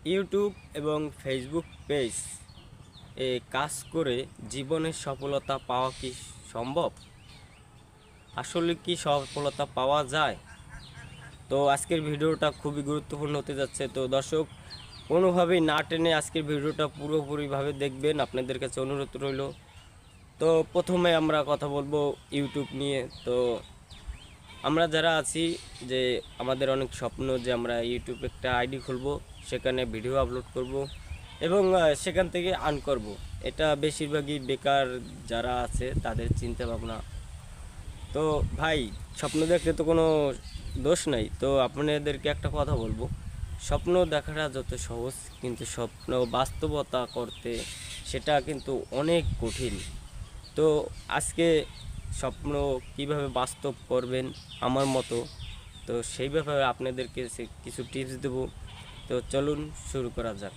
YouTube এবং Facebook page কাজ করে জীবনের সফলতা পাওয়া কি সম্ভব? আসলে কি সফলতা পাওয়া যায়? তো আজকের ভিডিওটা খুবই গুরুত্বপূর্ণ হতে যাচ্ছে। তো দর্শক, কোনোভাবেই না টেনে আজকের ভিডিওটা পুরোপুরিভাবে দেখবেন, আপনাদের কাছে অনুরোধ রইল। তো প্রথমে আমরা কথা বলবো ইউটিউব নিয়ে। তো আমরা যারা আছি, যে আমাদের অনেক স্বপ্ন যে আমরা ইউটিউবে একটা আইডি খুলবো, সেখানে ভিডিও আপলোড করব এবং সেখান থেকে আর্ন করব। এটা বেশিরভাগই বেকার যারা আছে তাদের চিন্তা ভাবনা। তো ভাই, স্বপ্ন দেখলে তো কোনো দোষ নাই। তো আপনাদেরকে একটা কথা বলবো, স্বপ্ন দেখাটা যত সহজ, কিন্তু স্বপ্ন বাস্তবতা করতে সেটা কিন্তু অনেক কঠিন। তো আজকে স্বপ্ন কিভাবে বাস্তব করবেন আমার মতো, তো সেই ব্যাপারে আপনাদেরকে কিছু টিপস দেব। তো চলুন শুরু করা যাক।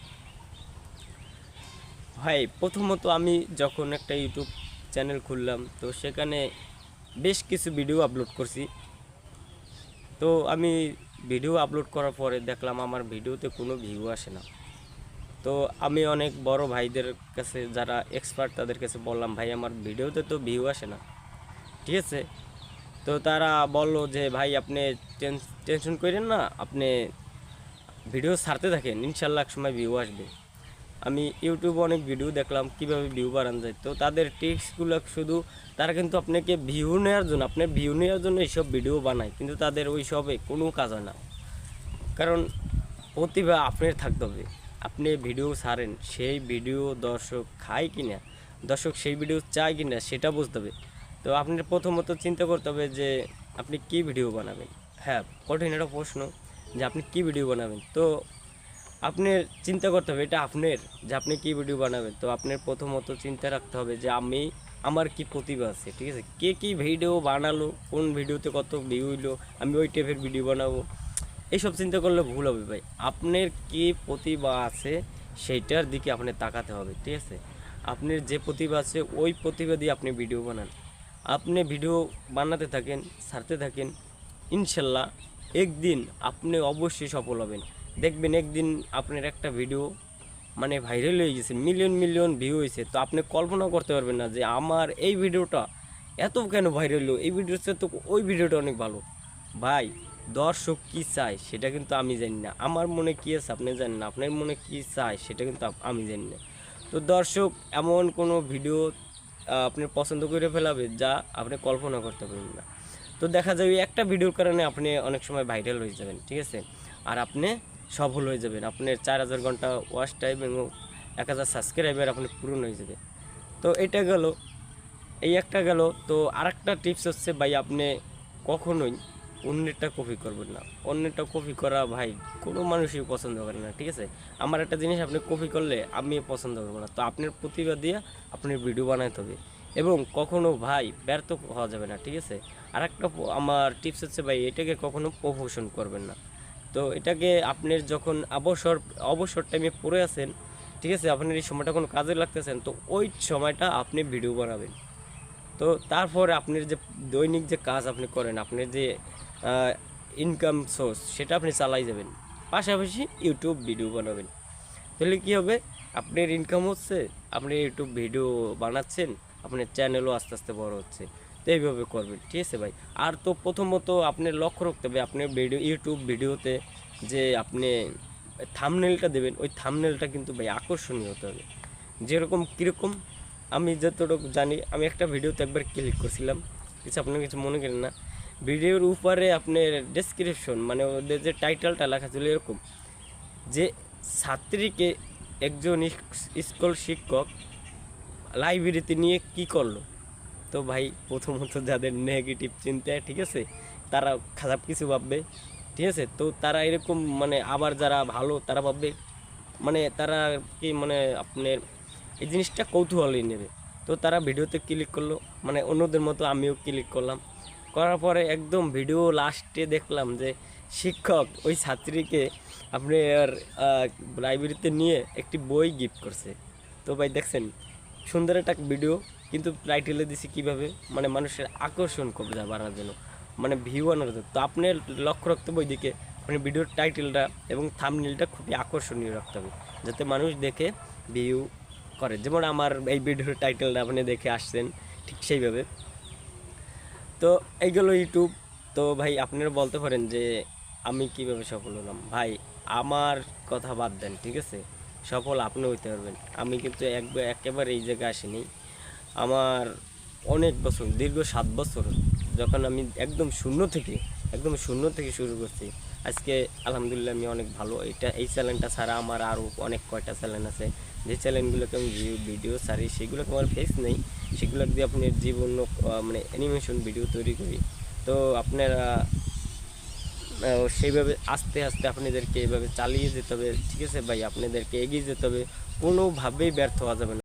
ভাই, প্রথমত আমি যখন একটা ইউটিউব চ্যানেল খুললাম, তো সেখানে বেশ কিছু ভিডিও আপলোড করছি। তো আমি ভিডিও আপলোড করার পরে দেখলাম আমার ভিডিওতে কোনো ভিউ আসে না। তো আমি অনেক বড় ভাইদের কাছে, যারা এক্সপার্ট, তাদের কাছে বললাম, ভাই আমার ভিডিওতে তো ভিউ আসে না, ঠিক আছে? তো তারা বলল যে ভাই আপনি টেনশন করেন না, আপনি ভিডিও ছাড়তে থাকেন, ইনশাল্লাহ এক সময় ভিউ আসবে। আমি ইউটিউবে অনেক ভিডিও দেখলাম কীভাবে ভিউ বাড়ানো যায়। তো তাদের টিপসগুলো শুধু, তারা কিন্তু আপনাকে ভিউ নেওয়ার জন্য, আপনার ভিউ নেওয়ার জন্য এইসব ভিডিও বানায়, কিন্তু তাদের ওই সবে কোনো কাজ হয় না। কারণ প্রতিভা আপনার থাকতে হবে। আপনি ভিডিও ছাড়েন, সেই ভিডিও দর্শক খায় কি না, দর্শক সেই ভিডিও চায় কি না, সেটা বুঝতে হবে। তো আপনার প্রথমত চিন্তা করতে হবে যে আপনি কী ভিডিও বানাবেন। হ্যাঁ, কঠিন একটা প্রশ্ন যে আপনি কী ভিডিও বানাবেন। তো আপনার চিন্তা করতে হবে, এটা আপনার, যে আপনি কী ভিডিও বানাবেন। তো আপনার প্রথমত চিন্তা রাখতে হবে যে আমার কি প্রতিভা আছে, ঠিক আছে? কে কী ভিডিও বানালো, কোন ভিডিওতে কত ভিউ হইলো, আমি ওই টাইপের ভিডিও বানাবো। এইসব চিন্তা করলে ভুল হবে ভাই। আপনার কি প্রতিভা আছে সেইটার দিকে আপনার তাকাতে হবে, ঠিক আছে? আপনার যে প্রতিভা আছে ওই প্রতিভা দিয়ে আপনি ভিডিও বানান। আপনি ভিডিও বানাতে থাকেন, ছাড়তে থাকেন, ইনশাল্লাহ একদিন আপনি অবশ্যই সফল হবেন। দেখবেন একদিন আপনার একটা ভিডিও মানে ভাইরাল হয়ে গেছে, মিলিয়ন মিলিয়ন ভিউ হয়েছে। তো আপনি কল্পনা করতে পারবেন না যে আমার এই ভিডিওটা এত কেন ভাইরাল হলো, এই ভিডিওতে তো ওই ভিডিওটা অনেক ভালো। ভাই, দর্শক কী চায় সেটা কিন্তু আমি জানি না, আমার মনে কী আছে আপনি জানেন না, আপনার মনে কী চায় সেটা কিন্তু আমি জানি না। তো দর্শক এমন কোনো ভিডিও আপনি পছন্দ করে ফেলাবে যা আপনি কল্পনা করতে পারবেন না। তো দেখা যাবে একটা ভিডিওর কারণে আপনি অনেক সময় ভাইরাল হয়ে যাবেন, ঠিক আছে? আর আপনি সফল হয়ে যাবেন, আপনার 4000 ঘন্টা ওয়াচ টাইম এবং 1000 সাবস্ক্রাইবার আপনি পূরণ হয়ে যাবে। তো এটা গেল, এই একটা গেল। তো আরেকটা টিপস হচ্ছে ভাই, আপনি কখনোই অন্যেরটা কপি করবেন না। অন্যেরটা কপি করা ভাই কোনো মানুষই পছন্দ করে না, ঠিক আছে? আমার একটা জিনিস আপনি কপি করলে আমি পছন্দ করবো না। তো আপনার প্রতিভা দিয়ে আপনার ভিডিও বানাতে হবে এবং কখনো ভাই ব্যর্থ হওয়া যাবে না, ঠিক আছে? আরেকটা আমার টিপস হচ্ছে ভাই, এটাকে কখনো প্রমোশন করবেন না। তো এটাকে আপনার যখন অবসর টাইমে পড়ে আছেন, ঠিক আছে, আপনার এই সময়টা কোনো কাজে লাগতেছেন, তো ওই সময়টা আপনি ভিডিও বানাবেন। তো তারপরে আপনার যে দৈনিক যে কাজ আপনি করেন, আপনার যে ইনকাম সোর্স, সেটা আপনি চালাই যাবেন, পাশাপাশি ইউটিউব ভিডিও বানাবেন। তাহলে কী হবে, আপনার ইনকাম হচ্ছে, আপনি ইউটিউব ভিডিও বানাচ্ছেন, আপনার চ্যানেলও আস্তে আস্তে বড় হচ্ছে। তো এইভাবে করবেন, ঠিক আছে ভাই? আর তো প্রথমত আপনার লক্ষ্য রাখতে হবে, আপনার ইউটিউব ভিডিওতে যে আপনি থাম্বনেলটা দেবেন, ওই থাম্বনেলটা কিন্তু ভাই আকর্ষণীয় হতে হবে। যেরকম কীরকম, আমি যতটুকু জানি, আমি একটা ভিডিওতে একবার ক্লিক করছিলাম, কিছু আপনার কিছু মনে করেন না। ভিডিওর উপরে আপনার ডেসক্রিপশন, মানে ওদের যে টাইটেলটা লেখা ছিল এরকম, যে ছাত্রীকে একজন স্কুল শিক্ষক লাইব্রেরিতে নিয়ে কি করলো। তো ভাই, প্রথমত যাদের নেগেটিভ চিন্তা, ঠিক আছে, তারা খারাপ কিছু ভাববে, ঠিক আছে? তো তারা এরকম, মানে আবার যারা ভালো তারা ভাববে, মানে তারা কি, মানে আপনার এই জিনিসটা কৌতূহলই নেবে। তো তারা ভিডিওতে ক্লিক করলো, মানে অন্যদের মতো আমিও ক্লিক করলাম। করার পরে একদম ভিডিও লাস্টে দেখলাম যে শিক্ষক ওই ছাত্রীকে আপনার লাইব্রেরিতে নিয়ে একটি বই গিফট করছে। তো ভাই দেখছেন, সুন্দর একটা ভিডিও, কিন্তু টাইটেলে দিছি কীভাবে, মানুষের আকর্ষণ বাড়ানোর জন্য, ভিউ আনার জন্য। তো আপনি লক্ষ্য রাখতে হবে ওইদিকে। মানে ভিডিওর টাইটেলটা এবং থাম্বনেলটা খুবই আকর্ষণীয় রাখতে হবে, যাতে মানুষ দেখে ভিউ করে। যেমন আমার এই ভিডিওর টাইটেলটা আপনি দেখে আসছেন, ঠিক সেইভাবে। তো এইগুলো ইউটিউব। তো ভাই আপনারা বলতে পারেন যে আমি কিভাবে সফল হলাম। ভাই আমার কথা বাদ দেন, ঠিক আছে, সফল আপনি হইতে পারবেন। আমি কিন্তু একেবারে এই জায়গায় আসিনি। আমার অনেক বছর, দীর্ঘ 7 বছর, যখন আমি একদম শূন্য থেকে শুরু করছি। আজকে আলহামদুলিল্লাহ আমি অনেক ভালো। এই চ্যানেলটা ছাড়া আমার আরও অনেক কয়টা চ্যানেল আছে, যে চ্যানেলগুলোকে আমি ভিডিও ছাড়ি, সেগুলোকে আমার ফেস নেই, সেগুলো দিয়ে আপনি জীবন মানে অ্যানিমেশন ভিডিও তৈরি করি। তো আপনারা সেইভাবে আস্তে আস্তে আপনাদেরকে এইভাবে চালিয়ে যেতে হবে, ঠিক আছে ভাই, আপনাদেরকে এগিয়ে যেতে হবে, কোনোভাবেই ব্যর্থ হওয়া যাবে না।